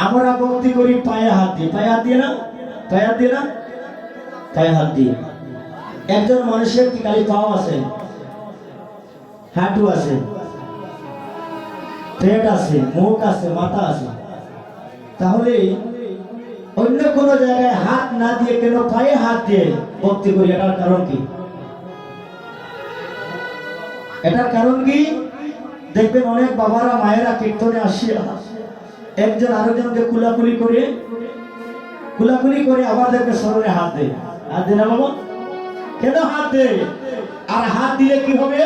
আমরা ভক্তি করি পায়ে হাত দিয়ে, পায়ে হাত দিয়ে না, পায়ে হাত দিয়ে না, পায়ে হাত দিয়ে। একজন মানুষের কি খালি পাও আছে, হাঁটু আছে, পেট আছে, মুখ আছে, মাথা আছে, তাহলে অন্য কোন জায়গায় হাত না দিয়ে কেন পায়ে হাত দিয়ে ভক্তি করি? এটার কারণ কি? এটার কারণ কি? দেখবেন অনেক বাবারা মায়েরা কীর্তনে আসিয়া একজন আরেকজনকে কুলাকুলি করে আবার দেখবে সরলে হাত দেয়। হাত দেয় না বাবা? কেন হাত দেয়? আর হাত দিলে কি হবে?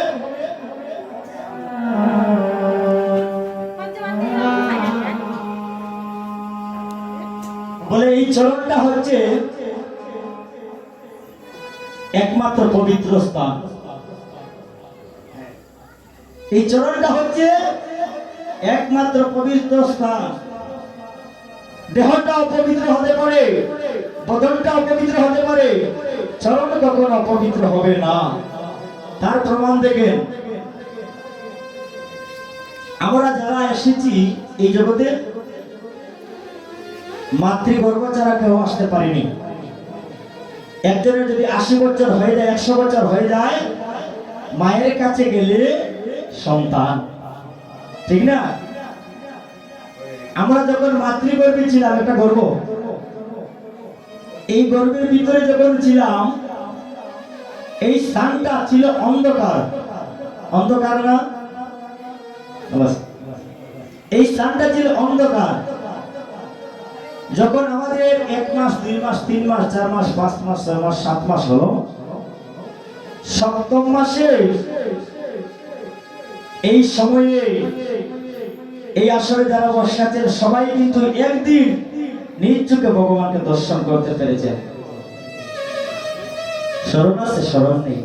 বলে এই চরণটা হচ্ছে একমাত্র পবিত্র স্থান। এই চরণটা হচ্ছে একমাত্র পবিত্র স্থান। দেহটা অপবিত্র হতে পারে, বদনটা অপবিত্র হতে পারে, চরণ কখনো অপবিত্র হবে না। তার প্রমাণ দেখেন, আমরা যারা এসেছি এই জগতে মাতৃগর্ভ ছাড়া কেউ আসতে পারেনি। একজনের যদি 80 বছর হয়ে যায়, 100 বছর হয়ে যায়, মায়ের কাছে গেলে সন্তান, ঠিক না? আমরা যখন মাতৃগর্ভে ছিলাম, একটা গর্ভ, এই গর্ভের ভিতরে যখন ছিলাম, এই স্থানটা ছিল অন্ধকার। অন্ধকার না? এই স্থানটা ছিল অন্ধকার। যখন আমাদের 1 মাস, 2 মাস, 3 মাস, 4 মাস, 5 মাস, 6 মাস, 7 মাস হলো, 7ম মাসে এই সময়ে এই আসরে যারা বসে আছেন সবাই কিন্তু একদিন নিজ চোখে ভগবানকে দর্শন করতে পেরেছেন। স্মরণ আছে? স্মরণ নেই?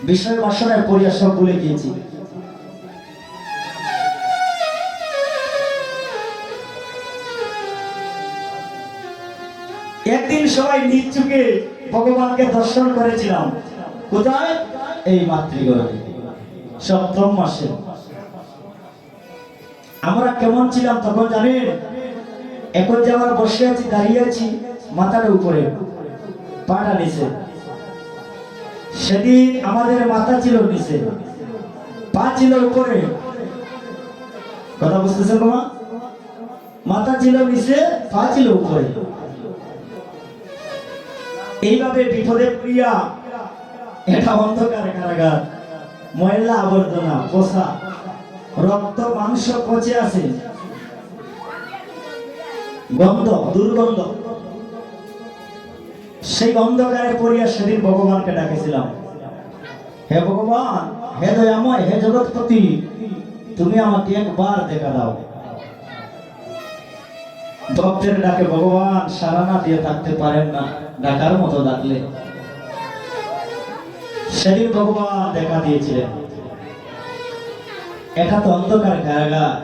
বিষয় বাসনায় পড়িয়া সব ভুলে গিয়েছি। একদিন সবাই নিজ চোখে ভগবানকে দর্শন করেছিলাম। কোথায়? এই মাতৃগর্ভে, 7ম মাসে। আমরা কেমন ছিলাম তখন জানেন? এখন যে আমরা বসে আছি, দাঁড়িয়ে আছি, মাথাটা উপরে, পাটা নিচে। সেদিন আমাদের মাথা ছিল নিচে, পা ছিল উপরে। কথা বুঝতেছেন বাবা? মাথা ছিল নিচে, পা ছিল উপরে। এইভাবে বিপদে প্রিয়া এটা অন্ধকার কারাগার, ময়লা আবর্জনা, পোষা, রক্ত মাংস পচে আছে, গন্ধ, দুর্গন্ধ। সেই অন্ধকারে পড়িয়া সেদিন ভগবানকে ডাকেছিলাম, হে ভগবান, হে দয়াময়, হে জগৎপতি, তুমি আমাকে একবার দেখা দাও। ভক্তের ডাকে ভগবান সাড়া না দিয়ে থাকতে পারেন না, ডাকার মতো ডাকলে। সেদিন ভগবান দেখা দিয়েছিলেন। এটা তো অন্ধকার কারাগার।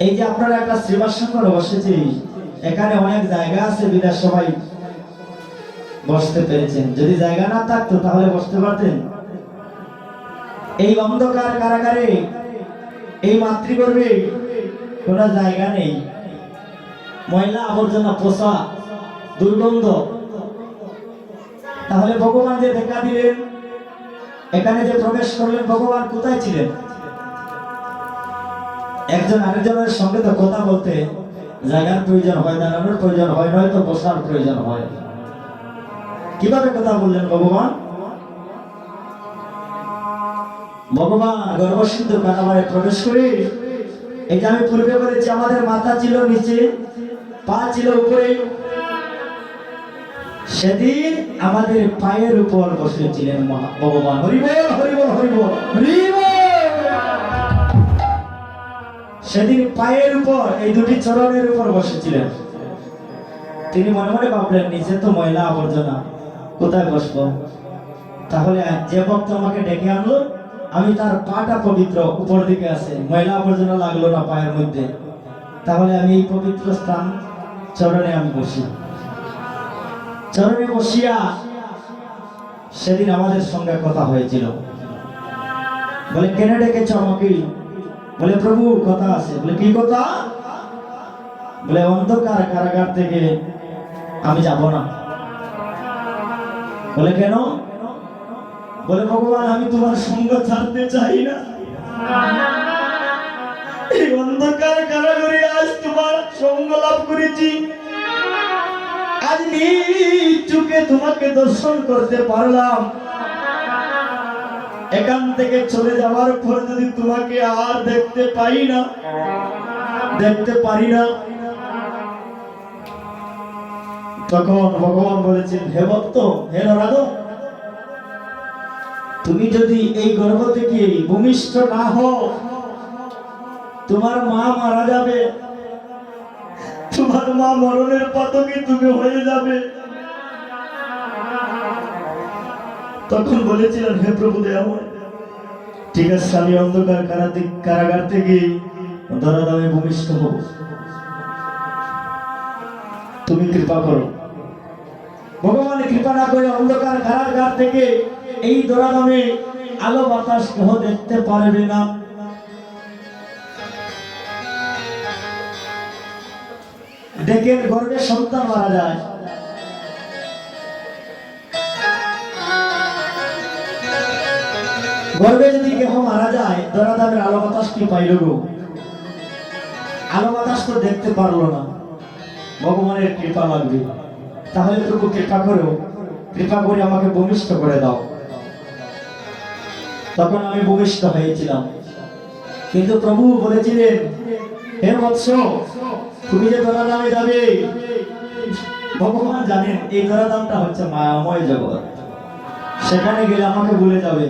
এই যে আপনারা একটা শ্রীবাসন করে বসেছি, এখানে অনেক জায়গা আছে বিধায় সবাই বসতে পেরেছেন। যদি জায়গা না থাকতো তাহলে বসতে পারতেন? এই অন্ধকার কারাগারে, এই মাতৃগর্ভে কোনো জায়গা নেই, ময়লা আবর্জনা, পোষা, দুর্গন্ধ। তাহলে ভগবান যে দেখা দিলেন, এখানে যে প্রবেশ করলেন, ভগবান কোথায় ছিলেন? একজন আরেকজনের সঙ্গে তো কথা বলতে জায়গার প্রয়োজন হয়, দাঁড়ানোর প্রয়োজন হয়, নয়তো বসার প্রয়োজন হয়। কিভাবে কথা বললেন ভগবান? ভগবান গর্ভসিদ্ধ কারাগারে প্রবেশ করে, এই যে আমি পূর্বে বলেছি, আমাদের মাথা ছিল নিচে, পা ছিল উপরে। সেদিন আমাদের পায়ের উপর বসেছিলেন ভগবান। হরি বল, হরি বল, হরি বল, হরি বল। সেদিন পায়ের উপর, এই দুটি চরণের উপর বসেছিলেন। তিনি মনে মনে ভাবলেন, নিচে তো ময়লা আবর্জনা, কোথায় বসবো? তাহলে যে ভক্ত আমাকে ডেকে আনলো, আমি তার পাটা পবিত্র, উপর দিকে আছে, ময়লা আবর্জনা লাগলো না পায়ের মধ্যে, তাহলে আমি এই পবিত্র স্থান চরণে আমি বসি। চরণে বসিয়া সেদিন আমাদের সঙ্গে কথা হয়েছিল। বলে, কেন ডেকেছ আমাকে? বলে, প্রভু কথা আছে। বলে, কি কথা? বলে অন্ধকার কারাগার থেকে আমি যাব না। বলে কেন? বলে ভগবান আমি তোমার সঙ্গ ছাড়তে চাই না। এই অন্ধকার কারাগারে আজ তোমার সঙ্গ লাভ করেছি, আজ নিজ চোখে তোমাকে দর্শন করতে পারলাম। এখান থেকে চলে যাওয়ার পর যদি তোমাকে আর দেখতে পাই না, দেখতে পারি না, তখন ভগবান বলেছেন, হে ভক্ত, হে নরাধম, তুমি যদি এই গর্ভ থেকে ভূমিষ্ঠ না হও, তোমার মা মারা যাবে, তোমার মা মরণের পথকে তুমি হয়ে যাবে। তখন বলেছিলেন, হে প্রভু দয়াময়, ঠিক আছে, আমি অন্ধকার কারাগার থেকে ধরাধামে ভূমিষ্ঠ হব, তুমি কৃপা করো। ভগবান কৃপা না করে অন্ধকার কারাগার থেকে এই ধরাধামে আলো বাতাস কেহ দেখতে পারবে না। দেখেন গর্ভে সন্তান মারা যায়, গর্ভে যদি কেহ মারা যায়, ধরাধামের আলো বাতাস কি পাইল গো? আলো বাতাস তো দেখতে পারলো না। ভগবানের কৃপা লাগবে। তাহলে প্রভু কৃপা করো, কৃপা করে আমাকে ভূমিষ্ঠ করে দাও। তখন আমি ভূমিষ্ঠ হয়েছিলাম। কিন্তু প্রভু বলেছিলেন, হে বৎস, তুমি যে ধরাধামে যাবে, ভগবান জানেন এই ধরাধামটা হচ্ছে মায়াময় জগৎ, সেখানে গেলে আমাকে ভুলে যাবে।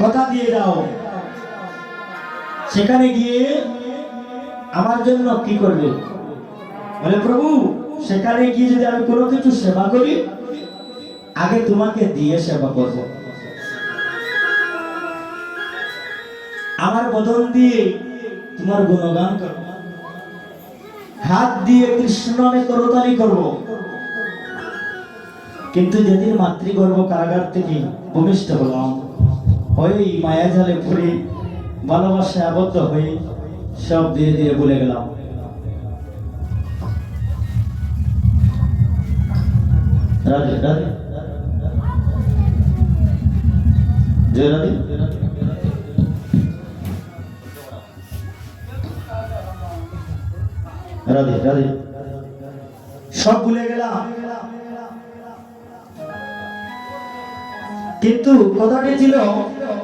কথা দিয়ে যাও, সেখানে গিয়ে আমার জন্য কি করবে? বলে প্রভু, সেখানে গিয়ে যদি আমি কোনো কিছু সেবা করি, আগে তোমাকে দিয়ে সেবা করব। আমার বদন দিয়ে তোমার গুণগান করব, হাত দিয়ে কৃষ্ণ নামে করতালি করব। কিন্তু যেদিন মাতৃগর্ভ কারাগার থেকে ভূমিষ্ঠ হলাম, ওই মায়াজালে পড়ে ভালোবাসায় আবদ্ধ হয়ে সব দিয়ে দিয়ে ভুলে গেলাম। রাধে রাধে, জয় রাধে। রাধে রাধে, সব ভুলে গেলাম। কিন্তু কথাটি ছিল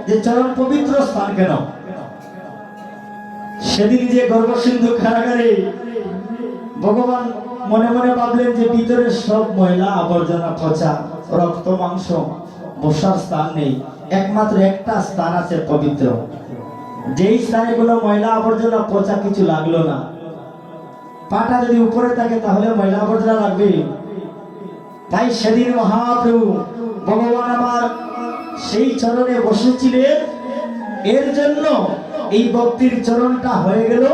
যে চরম পবিত্র স্থান কেন? সেদিন যে গর্ভসিন্ধু কারাগারে ভগবান মনে মনে ভাবলেন যে ভিতরে সব ময়লা আবর্জনা, পচা রক্ত মাংস, বসার স্থান নেই, একমাত্র একটা স্থান আছে পবিত্র। যেই স্থানে কোনো ময়লা আবর্জনা পচা কিছু লাগলো না। পাটা যদি উপরে থাকে তাহলে ময়লা আবর্জনা লাগবে। তাই সেদিন মহাপ্রভু ভগবান আমার সেই চরণে বসেছিলেন। এর জন্য এই ভক্তির চরণটা হয়ে গেল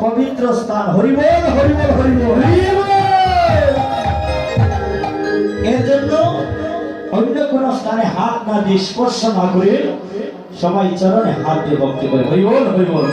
পবিত্র স্থান। হরিবল হরিবল হরিবল হরিবল। এর জন্য অন্য কোন স্থানে হাত না দিয়ে, স্পর্শ না করে সবাই চরণে হাত দিয়ে ভক্তি করে হরিবল হরিবল।